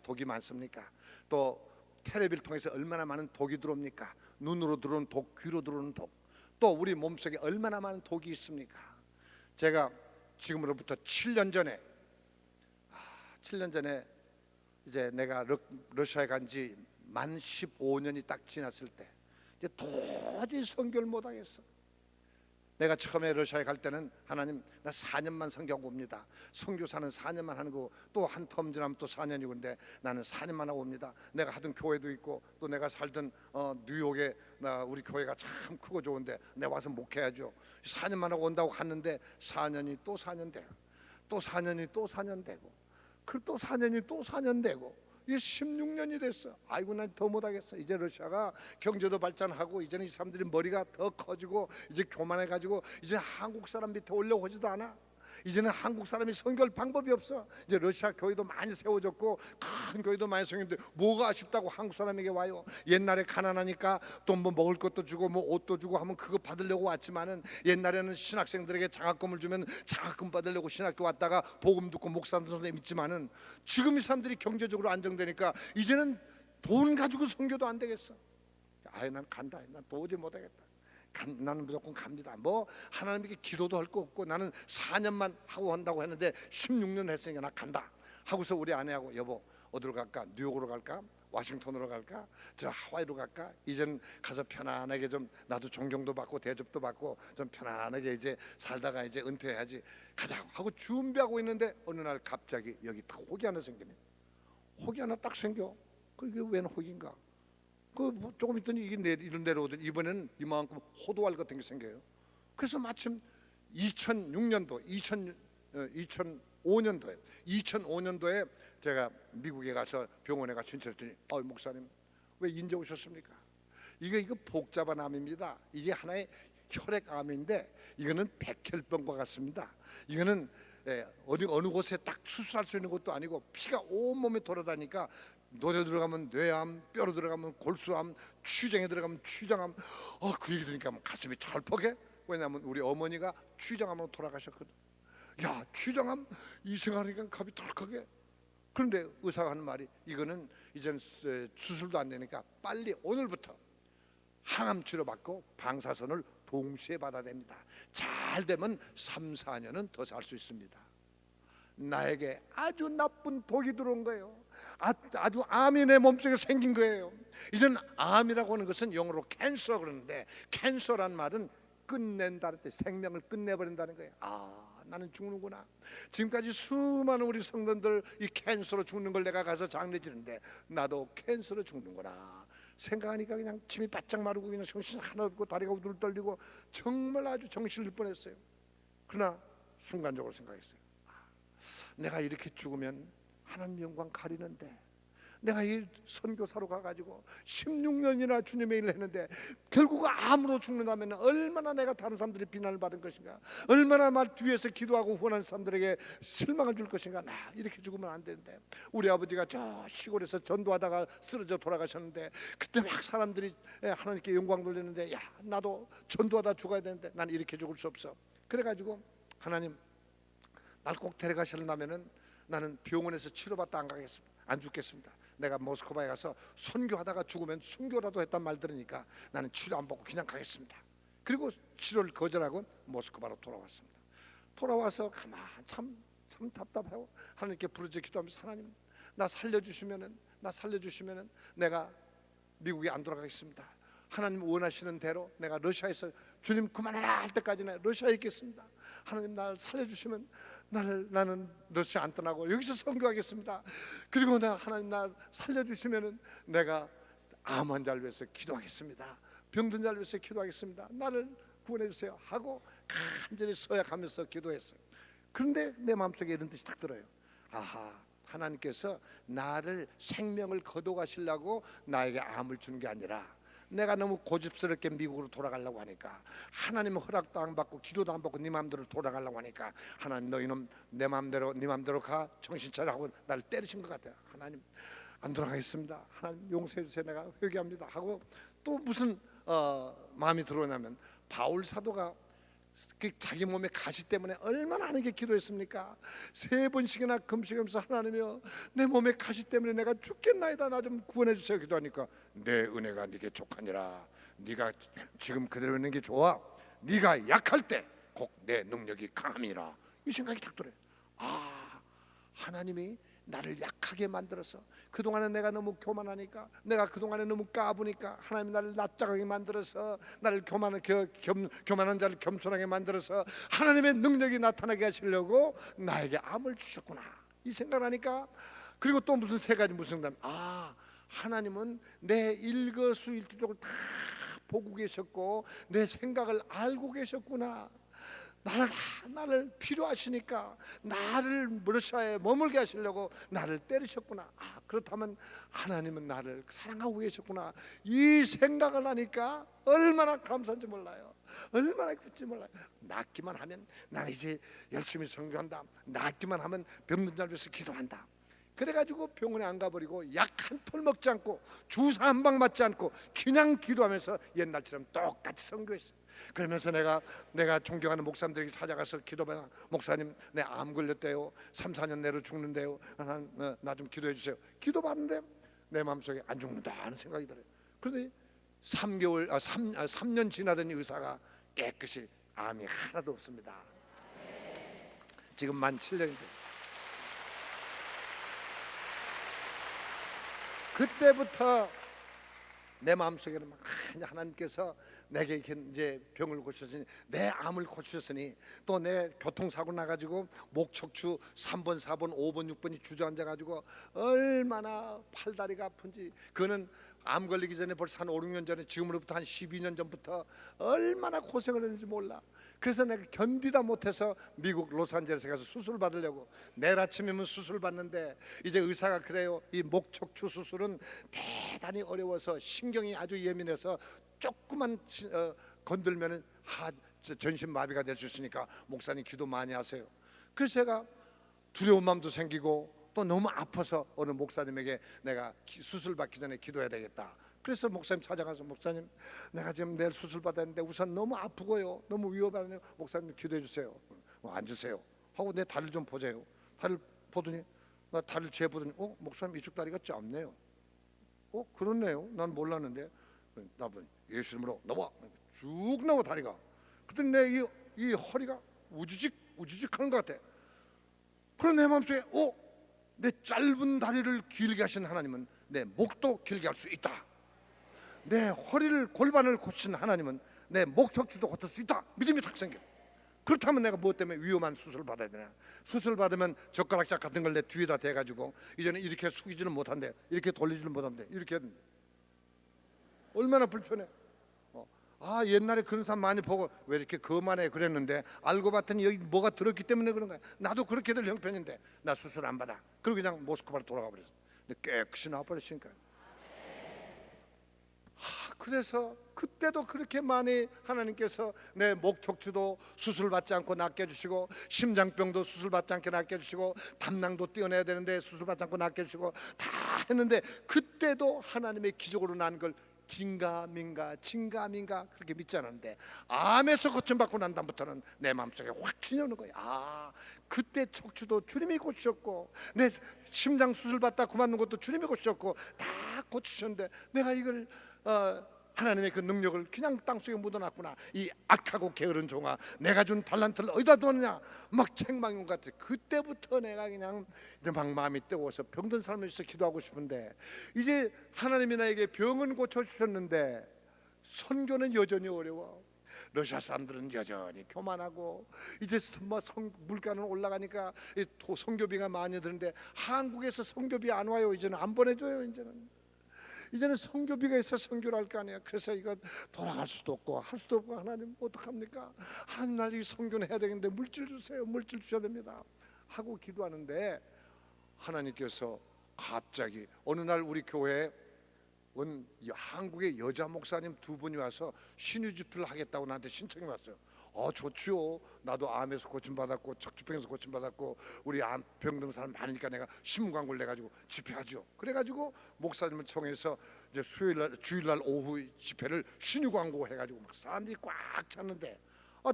독이 많습니까? 또 텔레비를 통해서 얼마나 많은 독이 들어옵니까? 눈으로 들어오는 독, 귀로 들어오는 독, 또 우리 몸속에 얼마나 많은 독이 있습니까? 제가 지금으로부터 7년 전에 이제 내가 러시아에 간 지 만 15년이 딱 지났을 때 이제 도저히 선교를 못 하겠어. 내가 처음에 러시아에 갈 때는 하나님 나 4년만 선교하고 옵니다. 선교사는 4년만 하는 거 또 한 텀 지나면 또 4년이고 근데 나는 4년만 하고 옵니다. 내가 하던 교회도 있고 또 내가 살던 뉴욕에 우리 교회가 참 크고 좋은데 내가 와서 목회하죠. 4년만 하고 온다고 갔는데 4년이 또 4년 되고 또 4년이 또 4년 되고 또 4년이 또 4년 되고 이게 16년이 됐어. 아이고 난 더 못하겠어. 이제 러시아가 경제도 발전하고 이제는 이 사람들이 머리가 더 커지고 이제 교만해가지고 이제 한국 사람 밑에 올려오지도 않아. 이제는 한국 사람이 선교할 방법이 없어. 이제 러시아 교회도 많이 세워졌고 큰 교회도 많이 생겼는데 뭐가 아쉽다고 한국 사람에게 와요. 옛날에 가난하니까 또 뭐 먹을 것도 주고 뭐 옷도 주고 하면 그거 받으려고 왔지만은, 옛날에는 신학생들에게 장학금을 주면 장학금 받으려고 신학교 왔다가 복음 듣고 목사 선생님 있지만은, 지금 이 사람들이 경제적으로 안정되니까 이제는 돈 가지고 선교도 안 되겠어. 아유, 난 간다. 난 도저히 못하겠다. 나는 무조건 갑니다. 뭐 하나님께 기도도 할 거 없고, 나는 4년만 하고 한다고 했는데 16년 했으니까 나 간다 하고서 우리 아내하고, 여보 어디로 갈까? 뉴욕으로 갈까? 워싱턴으로 갈까? 저 하와이로 갈까? 이젠 가서 편안하게 좀, 나도 존경도 받고 대접도 받고 좀 편안하게 이제 살다가 이제 은퇴해야지, 가자 하고 준비하고 있는데 어느 날 갑자기 여기 딱 혹이 하나 생기네. 혹이 하나 딱 생겨. 그게 웬 혹인가? 뭐 조금 있더니 이게 이런 내려오더니 이번에는 이만큼 호두알 같은 게 생겨요. 그래서 마침 2005년도에 제가 미국에 가서 병원에 가서 진찰했더니, 목사님 왜 인제 오셨습니까? 이거 복잡한 암입니다. 이게 하나의 혈액암인데 이거는 백혈병과 같습니다. 이거는 어느 곳에 딱 수술할 수 있는 것도 아니고 피가 온몸에 돌아다니까, 뇌로 들어가면 뇌암, 뼈로 들어가면 골수암, 취장에 들어가면 취장암. 그 얘기 들으니까 가슴이 털퍽해. 왜냐하면 우리 어머니가 취장암으로 돌아가셨거든. 야, 취장암 이 생각하니까 갑이 덜컥해. 그런데 의사가 하는 말이, 이거는 이젠 수술도 안 되니까 빨리 오늘부터 항암 치료 받고 방사선을 동시에 받아야 됩니다. 잘 되면 3, 4년은 더 살 수 있습니다. 나에게 아주 나쁜 독이 들어온 거예요. 아주 암이 내 몸속에 생긴 거예요. 이젠 암이라고 하는 것은 영어로 캔서 그러는데, 캔서란 말은 끝낸다는 뜻, 생명을 끝내버린다는 거예요. 나는 죽는구나. 지금까지 수많은 우리 성도들 이 캔서로 죽는 걸 내가 가서 장례 지는데, 나도 캔서로 죽는구나 생각하니까 그냥 침이 바짝 마르고 그냥 정신 하나 없고 다리가 우둘 떨리고 정말 아주 정신을 뻔했어요. 그러나 순간적으로 생각했어요. 내가 이렇게 죽으면 하나님 영광 가리는데, 내가 이 선교사로 가가지고 16년이나 주님의 일을 했는데 결국 암으로 죽는다면 얼마나 내가 다른 사람들이 비난을 받은 것인가, 얼마나 말 뒤에서 기도하고 후원하는 사람들에게 실망을 줄 것인가. 나 이렇게 죽으면 안 되는데. 우리 아버지가 저 시골에서 전도하다가 쓰러져 돌아가셨는데, 그때 막 사람들이 하나님께 영광 돌리는데, 야, 나도 전도하다 죽어야 되는데 난 이렇게 죽을 수 없어. 그래가지고 하나님, 날 꼭 데려가시려면은 나는 병원에서 치료받다 안 죽겠습니다. 내가 모스크바에 가서 선교하다가 죽으면 순교라도 했단 말 들으니까 나는 치료 안 받고 그냥 가겠습니다. 그리고 치료를 거절하고 모스크바로 돌아왔습니다. 돌아와서 가만 참 답답하고 하나님께 부르짖어 기도하면서, 하나님 나 살려주시면은 내가 미국에 안 돌아가겠습니다. 하나님 원하시는 대로 내가 러시아에서 주님 그만해라 할 때까지는 러시아에 있겠습니다. 하나님 날 살려주시면 나는 러시아 안 떠나고 여기서 선교하겠습니다. 그리고 하나님 날 살려주시면은 내가 암 환자를 위해서 기도하겠습니다. 병든 자를 위해서 기도하겠습니다. 나를 구원해 주세요 하고 간절히 서약하면서 기도했어요. 그런데 내 마음속에 이런 뜻이 딱 들어요. 하나님께서 나를 생명을 거둬가시려고 나에게 암을 주는 게 아니라, 내가 너무 고집스럽게 미국으로 돌아가려고 하니까, 하나님은 허락도 안 받고 기도도 안 받고 네 마음대로 돌아가려고 하니까, 하나님 너희는 내 마음대로 네 마음대로 가, 정신 차려 하고 나를 때리신 것 같아요. 하나님 안 돌아가겠습니다. 하나님 용서해 주세요. 내가 회개합니다 하고, 또 무슨 마음이 들어오냐면, 바울 사도가 자기 몸에 가시 때문에 얼마나 하나님께 기도했습니까? 3번씩이나 금식하면서, 하나님이여 내 몸에 가시 때문에 내가 죽겠나이다, 나 좀 구원해 주세요 기도하니까, 내 은혜가 네게 족하니라. 네가 지금 그대로 있는 게 좋아. 네가 약할 때 곧 내 능력이 강함이라. 이 생각이 딱 들어요. 하나님이 나를 약하게 만들어서, 그동안에 내가 너무 교만하니까, 내가 그동안에 너무 까부니까 하나님이 나를 낯짝하게 만들어서, 나를 교만한 자를 겸손하게 만들어서 하나님의 능력이 나타나게 하시려고 나에게 암을 주셨구나, 이 생각을 하니까, 그리고 또 무슨 세 가지 무슨 하나님은 내 일거수일투족을 다 보고 계셨고 내 생각을 알고 계셨구나. 나를 필요하시니까 나를 러시아에 머물게 하시려고 나를 때리셨구나. 그렇다면 하나님은 나를 사랑하고 계셨구나. 이 생각을 하니까 얼마나 감사한지 몰라요. 얼마나 굳지 몰라요. 낫기만 하면 나는 이제 열심히 선교한다. 낫기만 하면 병든 자를 위해서 기도한다. 그래가지고 병원에 안 가버리고 약 한 톨 먹지 않고 주사 한 방 맞지 않고 그냥 기도하면서 옛날처럼 똑같이 선교했어요. 그러면서 내가 존경하는 목사님들에게 찾아가서 기도받아, 목사님 내 암 걸렸대요. 3, 4년 내로 죽는데요. 나 좀 기도해 주세요. 기도받는데 내 마음속에 안 죽는다 하는 생각이 들어요. 그런데 3년 지나더니 의사가 깨끗이 암이 하나도 없습니다. 지금 만 7년인데 그때부터 내 마음속에는 막 하나님께서 내게 이제 병을 고치셨으니, 내 암을 고치셨으니, 또 내 교통사고 나가지고 목척추 3번, 4번, 5번, 6번이 주저앉아가지고 얼마나 팔다리가 아픈지, 그거는 암 걸리기 전에 벌써 한 5, 6년 전에, 지금으로부터 한 12년 전부터 얼마나 고생을 했는지 몰라. 그래서 내가 견디다 못해서 미국 로스앤젤레스에 가서 수술 받으려고, 내일 아침이면 수술 받는데 이제 의사가 그래요. 이 목척추 수술은 대단히 어려워서 신경이 아주 예민해서 조금만 건들면은 전신 마비가 될 수 있으니까 목사님 기도 많이 하세요. 그래서 제가 두려운 마음도 생기고 또 너무 아파서 어느 목사님에게 내가 수술 받기 전에 기도해야 되겠다. 그래서 목사님 찾아가서, 목사님 내가 지금 내일 수술 받았는데 우선 너무 아프고요, 너무 위험하네요. 목사님 기도해 주세요. 앉으세요 하고 내 다리를 좀 보세요. 다리를 보더니, 나 다리를 재보더니 목사님 이쪽 다리가 짧네요. 그렇네요. 난 몰랐는데. 나보니 예수 이름으로 나와. 쭉 나와 다리가. 그랬더니 내 이 허리가 우지직 하는 것 같아. 그런 내 마음속에 내 짧은 다리를 길게 하신 하나님은 내 목도 길게 할 수 있다. 내 허리를, 골반을 고친 하나님은 내 목척추도 고칠 수 있다. 믿음이 탁 생겨. 그렇다면 내가 무엇 때문에 위험한 수술을 받아야 되나? 수술 받으면 젓가락짝 같은 걸 내 뒤에다 대가지고 이제는 이렇게 숙이지는 못한대, 이렇게 돌리지는 못한대, 이렇게 했는데 얼마나 불편해. 옛날에 그런 사람 많이 보고 왜 이렇게 거만해 그랬는데, 알고 봤더니 여기 뭐가 들었기 때문에 그런 거야. 나도 그렇게 될 형편인데 나 수술 안 받아. 그리고 그냥 모스크바로 돌아가 버렸어. 근데 깨끗이 나와버렸으니까. 그래서 그때도 그렇게 많이 하나님께서 내 목척추도 수술 받지 않고 낫게 해주시고, 심장병도 수술 받지 않게 낫게 해주시고, 담낭도 떼어내야 되는데 수술 받지 않고 낫게 해주시고 다 했는데, 그때도 하나님의 기적으로 난 걸 긴가민가 진가민가 그렇게 믿지 않았는데, 암에서 고침받고 난 다음부터는 내 마음속에 확신이 오는 거야. 그때 척추도 주님이 고치셨고, 내 심장 수술 받다 그만둔 것도 주님이 고치셨고 다 고치셨는데, 내가 이걸 하나님의 그 능력을 그냥 땅속에 묻어놨구나. 이 악하고 게으른 종아, 내가 준 달란트를 어디다 뒀느냐, 막 책망이 온 것 같아. 그때부터 내가 그냥 이제 막 마음이 뜨거워서 병든 사람을 위해서 기도하고 싶은데, 이제 하나님이 나에게 병은 고쳐주셨는데 선교는 여전히 어려워. 러시아 사람들은 여전히 교만하고, 이제 물가는 올라가니까 선교비가 많이 드는데 한국에서 선교비 안 와요. 이제는 안 보내줘요. 이제는 선교비가 있어 선교를 할 거 아니야. 그래서 이거 돌아갈 수도 없고 할 수도 없고, 하나님 어떡합니까? 하나님 날 이 선교는 해야 되겠는데 물질 주세요. 물질 주셔야 됩니다 하고 기도하는데, 하나님께서 갑자기 어느 날 우리 교회에 온 한국의 여자 목사님 2분이 와서 신유 집회를 하겠다고 나한테 신청이 왔어요. 좋지요. 나도 암에서 고침받았고 척추병에서 고침받았고 우리 암 병든 사람 많으니까 내가 신문 광고를 내가지고 집회하죠. 그래가지고 목사님을 청해서 이제 주일날 오후 집회를 신유 광고 해가지고 막 사람들이 꽉 찼는데,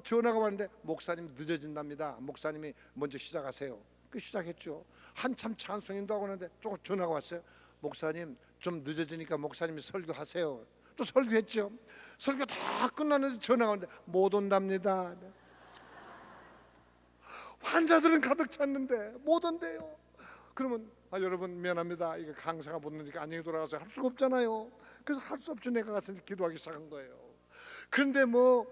전화가 왔는데 목사님 늦어진답니다. 목사님이 먼저 시작하세요. 그 시작했죠. 한참 찬송인도 하고 있는데 조금 전화가 왔어요. 목사님 좀 늦어지니까 목사님이 설교하세요. 또 설교했죠. 설교 다 끝났는데 전화가 오는데 못 온답니다. 환자들은 가득 찼는데 못 온대요. 그러면 여러분 미안합니다. 이게 강사가 못 오니까 안녕히 돌아가서 할 수가 없잖아요. 그래서 할 수 없이 내가 가서 기도하기 시작한 거예요. 그런데 뭐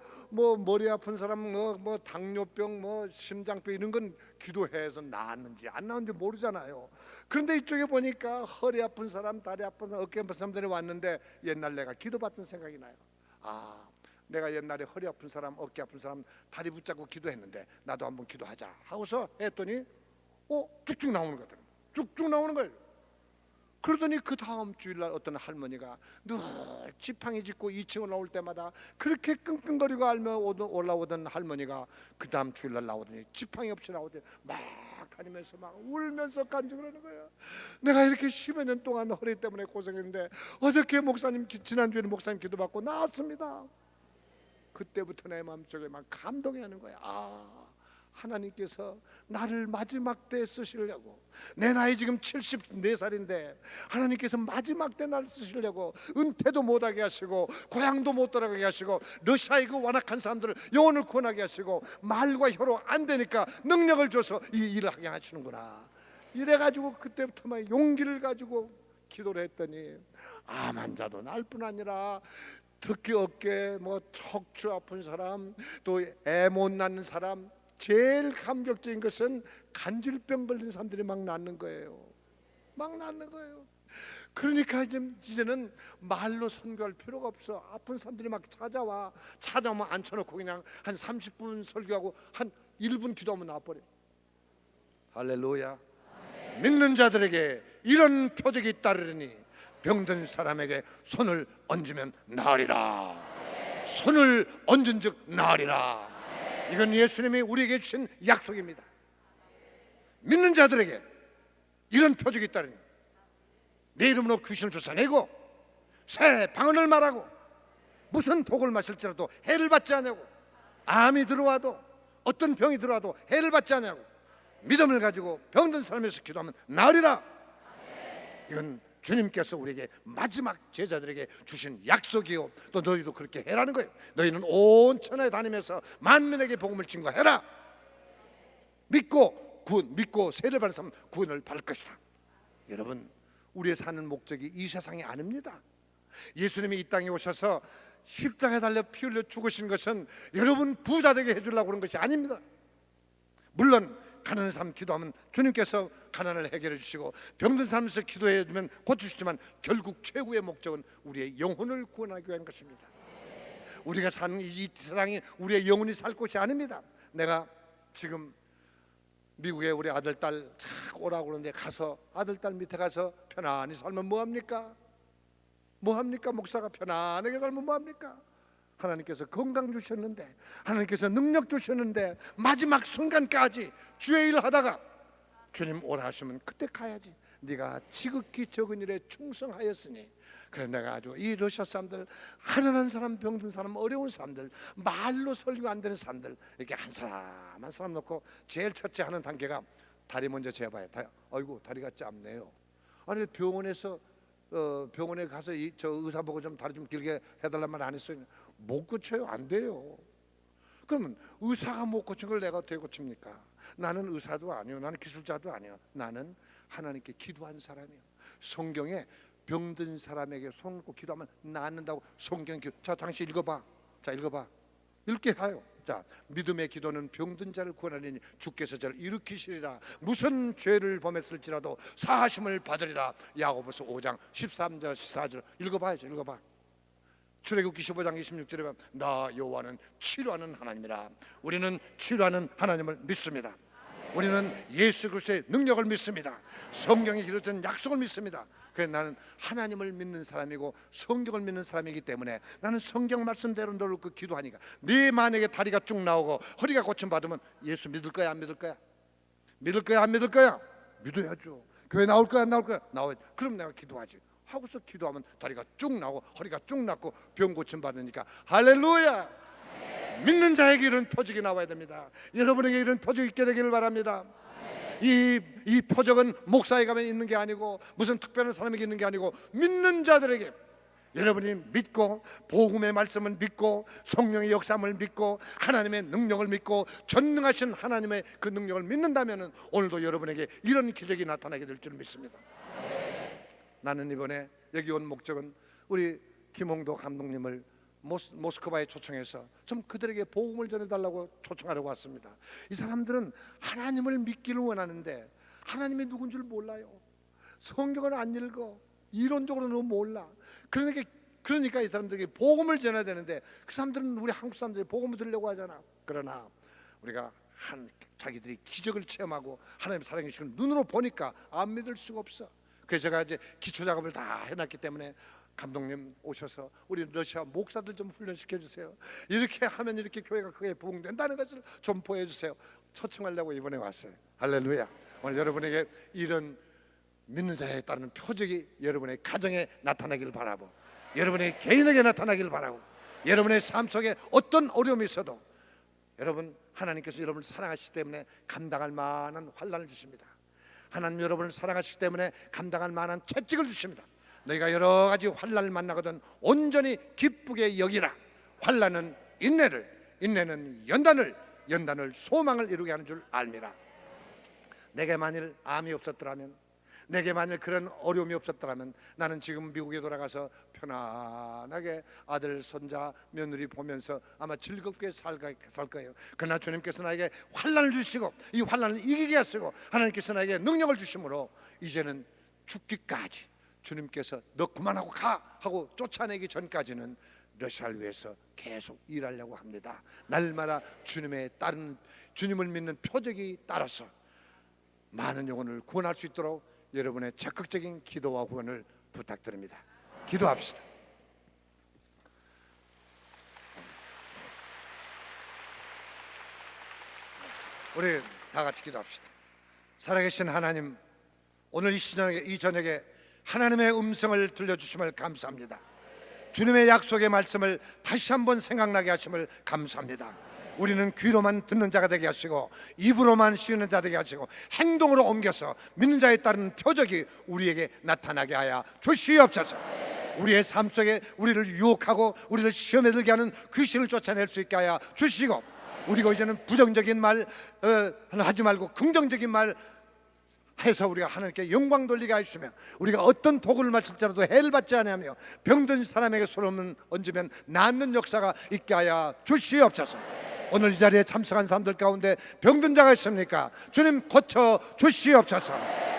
머리 아픈 사람, 뭐 당뇨병, 심장병 이런 건 기도해서 나았는지 안 나았는지 모르잖아요. 그런데 이쪽에 보니까 허리 아픈 사람, 다리 아픈 사람, 어깨 아픈 사람들이 왔는데, 옛날 내가 기도받던 생각이 나요. 내가 옛날에 허리 아픈 사람, 어깨 아픈 사람 다리 붙잡고 기도했는데 나도 한번 기도하자 하고서 했더니 쭉쭉 나오는 거예요. 쭉쭉 나오는 거예요. 그러더니 그 다음 주일날 어떤 할머니가 늘 지팡이 짚고 2층을 나올 때마다 그렇게 끙끙거리고 알며 올라오던 할머니가 그 다음 주일날 나오더니 지팡이 없이 나오더니 막 다니면서 막 울면서 간증을 하는 거예요. 내가 이렇게 10여 년 동안 허리 때문에 고생했는데 어저께 지난주에는 목사님 기도받고 나왔습니다. 그때부터 내 마음속에 막 감동이 하는 거야. 하나님께서 나를 마지막 때 쓰시려고, 내 나이 지금 74살인데 하나님께서 마지막 때 나를 쓰시려고 은퇴도 못하게 하시고 고향도 못 돌아가게 하시고 러시아의 그 완악한 사람들을 영혼을 구원하게 하시고 말과 혀로 안 되니까 능력을 줘서 이 일을 하게 하시는구나. 이래가지고 그때부터 막 용기를 가지고 기도를 했더니 암 환자도 날 뿐 아니라 특히 어깨 척추 아픈 사람, 또 애 못 낳는 사람, 제일 감격적인 것은 간질병 걸린 사람들이 막 낫는 거예요. 막 낫는 거예요. 그러니까 이제는 말로 선교할 필요가 없어. 아픈 사람들이 막 찾아오면 앉혀놓고 그냥 한 30분 설교하고 한 1분 기도하면 나와버려. 할렐루야. 믿는 자들에게 이런 표적이 따르니 병든 사람에게 손을 얹으면 나으리라. 손을 얹은 즉 나으리라. 이건 예수님이 우리에게 주신 약속입니다. 믿는 자들에게 이런 표적이 따르니 내 이름으로 귀신을 쫓아내고 새 방언을 말하고 무슨 독을 마실지라도 해를 받지 않냐고, 암이 들어와도 어떤 병이 들어와도 해를 받지 않냐고, 믿음을 가지고 병든 사람에서 기도하면 나으리라. 이건 주님께서 우리에게 마지막 제자들에게 주신 약속이요, 또 너희도 그렇게 해라는 거예요. 너희는 온 천하에 다니면서 만민에게 복음을 증거해라. 믿고 세례 받는 사람은 구원을 받을 것이다. 여러분, 우리의 사는 목적이 이 세상이 아닙니다. 예수님이 이 땅에 오셔서 십자가에 달려 피 흘려 죽으신 것은 여러분 부자 되게 해주려고 그런 것이 아닙니다. 물론 가난한 사람 기도하면 주님께서 가난을 해결해 주시고 병든 사람에서 기도해 주면 고치시지만 결국 최고의 목적은 우리의 영혼을 구원하기 위한 것입니다. 우리가 사는 이 세상이 우리의 영혼이 살 곳이 아닙니다. 내가 지금 미국에 우리 아들 딸 오라고 그러는데 가서 아들 딸 밑에 가서 편안히 살면 뭐합니까? 목사가 편안하게 살면 뭐합니까? 하나님께서 건강 주셨는데, 하나님께서 능력 주셨는데 마지막 순간까지 주의 일 하다가 주님 오라 하시면 그때 가야지. 네가 지극히 적은 일에 충성하였으니. 그래, 내가 아주 이 러시아 사람들, 가난한 사람, 병든 사람, 어려운 사람들, 말로 설교 안 되는 사람들, 이렇게 한 사람 한 사람 놓고 제일 첫째 하는 단계가 다리 먼저 재봐요. 아이고 다리가 짧네요. 아니 병원에 가서 저 의사 보고 좀 다리 좀 길게 해달란 말 안 했어요. 못 고쳐요. 안 돼요. 그러면 의사가 못 고친 걸 내가 어떻게 고칩니까? 나는 의사도 아니요, 나는 기술자도 아니요, 나는 하나님께 기도한 사람이요. 성경에 병든 사람에게 손 놓고 기도하면 낫는다고 성경 기도. 자, 당신 읽어봐. 자, 읽어봐. 읽게 하요. 자, 믿음의 기도는 병든 자를 구원하리니 주께서 저를 일으키시리라. 무슨 죄를 범했을지라도 사하심을 받으리라. 야고보서 5장 13절 14절 읽어봐야죠. 읽어봐. 출애굽기 15장 26절에 보면 나 여호와는 치료하는 하나님이라. 우리는 치료하는 하나님을 믿습니다. 우리는 예수 그리스도의 능력을 믿습니다. 성경에 기록된 약속을 믿습니다. 그래서 나는 하나님을 믿는 사람이고 성경을 믿는 사람이기 때문에 나는 성경 말씀대로 너를 기도하니까 네 만약에 다리가 쭉 나오고 허리가 고침받으면 예수 믿을 거야 안 믿을 거야? 믿을 거야 안 믿을 거야? 믿어야죠. 교회 나올 거야 안 나올 거야? 나와야지. 그럼 내가 기도하지. 하고서 기도하면 다리가 쭉 나오고 허리가 쭉 낫고 병 고침 받으니까 할렐루야. 믿는 자에게 이런 표적이 나와야 됩니다. 여러분에게 이런 표적이 있게 되기를 바랍니다. 이 표적은 목사에 가면 있는 게 아니고 무슨 특별한 사람에게 있는 게 아니고 믿는 자들에게, 여러분이 믿고 복음의 말씀을 믿고 성령의 역사함을 믿고 하나님의 능력을 믿고 전능하신 하나님의 그 능력을 믿는다면 오늘도 여러분에게 이런 기적이 나타나게 될 줄 믿습니다. 나는 이번에 여기 온 목적은 우리 김홍도 감독님을 모스크바에 초청해서 좀 그들에게 복음을 전해달라고 초청하려고 왔습니다. 이 사람들은 하나님을 믿기를 원하는데 하나님이 누군 줄 몰라요. 성경을 안 읽어. 이론적으로는 몰라. 그러니까 이 사람들에게 복음을 전해야 되는데 그 사람들은 우리 한국 사람들이 복음을 들으려고 하잖아. 그러나 우리가 자기들이 기적을 체험하고 하나님 사랑해 주시는 눈으로 보니까 안 믿을 수가 없어. 그래서 제가 이제 기초 작업을 다 해놨기 때문에 감독님 오셔서 우리 러시아 목사들 좀 훈련시켜 주세요. 이렇게 하면 이렇게 교회가 크게 부흥된다는 것을 좀 보여주세요. 초청하려고 이번에 왔어요. 할렐루야. 오늘 여러분에게 이런 믿는 자에 따르는 표적이 여러분의 가정에 나타나길 바라고, 여러분의 개인에게 나타나길 바라고, 여러분의 삶 속에 어떤 어려움이 있어도 여러분 하나님께서 여러분을 사랑하시기 때문에 감당할 만한 환난을 주십니다. 하나님 여러분을 사랑하시기 때문에 감당할 만한 채찍을 주십니다. 너희가 여러 가지 환난을 만나거든 온전히 기쁘게 여기라. 환난은 인내를, 인내는 연단을, 연단을 소망을 이루게 하는 줄 알미라. 내게 만일 암이 없었더라면, 내게 만일 그런 어려움이 없었더라면 나는 지금 미국에 돌아가서 편안하게 아들, 손자, 며느리 보면서 아마 즐겁게 살 거예요. 그러나 주님께서 나에게 환난을 주시고 이 환난을 이기게 하시고 하나님께서 나에게 능력을 주심으로 이제는 죽기까지 주님께서 너 그만하고 가 하고 쫓아내기 전까지는 러시아를 위해서 계속 일하려고 합니다. 날마다 주님의 따른, 주님을 믿는 표적이 따라서 많은 영혼을 구원할 수 있도록 여러분의 적극적인 기도와 후원을 부탁드립니다. 기도합시다. 우리 다 같이 기도합시다. 살아계신 하나님, 오늘 이 저녁에 하나님의 음성을 들려주심을 감사합니다. 주님의 약속의 말씀을 다시 한번 생각나게 하심을 감사합니다. 우리는 귀로만 듣는 자가 되게 하시고 입으로만 씌우는 자 되게 하시고 행동으로 옮겨서 믿는 자에 따른 표적이 우리에게 나타나게 하여 주시옵소서. 우리의 삶 속에 우리를 유혹하고 우리를 시험에 들게 하는 귀신을 쫓아낼 수 있게 하여 주시고, 우리가 이제는 부정적인 말 하지 말고 긍정적인 말 해서 우리가 하나님께 영광 돌리게 하시며, 우리가 어떤 도구를 맞을지라도 해를 받지 아니하며 병든 사람에게 손을 얹으면 낫는 역사가 있게 하여 주시옵소서. 오늘 이 자리에 참석한 사람들 가운데 병든 자가 있습니까? 주님 고쳐 주시옵소서.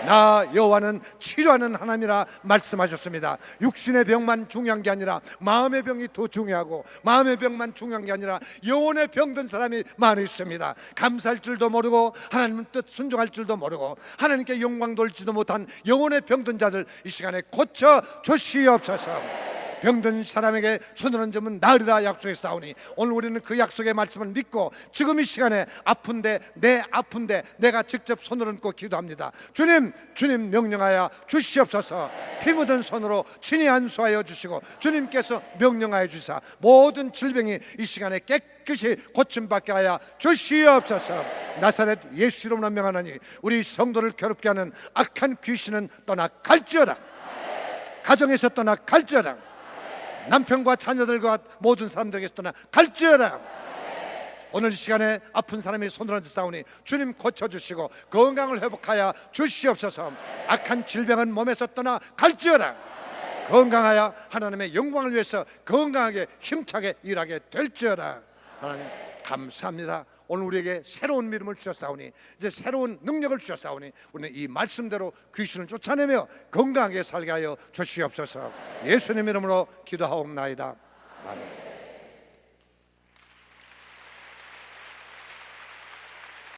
나 여호와는 치료하는 하나님이라 말씀하셨습니다. 육신의 병만 중요한 게 아니라 마음의 병이 더 중요하고, 마음의 병만 중요한 게 아니라 영혼의 병든 사람이 많이 있습니다. 감사할 줄도 모르고 하나님 뜻 순종할 줄도 모르고 하나님께 영광 돌지도 못한 영혼의 병든 자들 이 시간에 고쳐 주시옵소서. 병든 사람에게 손을 얹으면 나으리라 약속했사오니 오늘 우리는 그 약속의 말씀을 믿고 지금 이 시간에 아픈데 내가 직접 손을 얹고 기도합니다. 주님 명령하여 주시옵소서. 피 묻은 손으로 친히 안수하여 주시고 주님께서 명령하여 주사 모든 질병이 이 시간에 깨끗이 고침받게 하여 주시옵소서. 나사렛 예수 이름으로 명하노니 우리 성도를 괴롭게 하는 악한 귀신은 떠나갈지어다. 가정에서 떠나갈지어다. 남편과 자녀들과 모든 사람들에게서 떠나갈지어다. 오늘 이 시간에 아픈 사람이 손을 얹어 싸우니 주님 고쳐주시고 건강을 회복하여 주시옵소서. 악한 질병은 몸에서 떠나갈지어다. 건강하여 하나님의 영광을 위해서 건강하게 힘차게 일하게 될지어다. 하나님 감사합니다. 오늘 우리에게 새로운 믿음을 주셨사오니 이제 새로운 능력을 주셨사오니 우리는 이 말씀대로 귀신을 쫓아내며 건강하게 살게 하여 주시옵소서. 예수님 이름으로 기도하옵나이다. 아멘.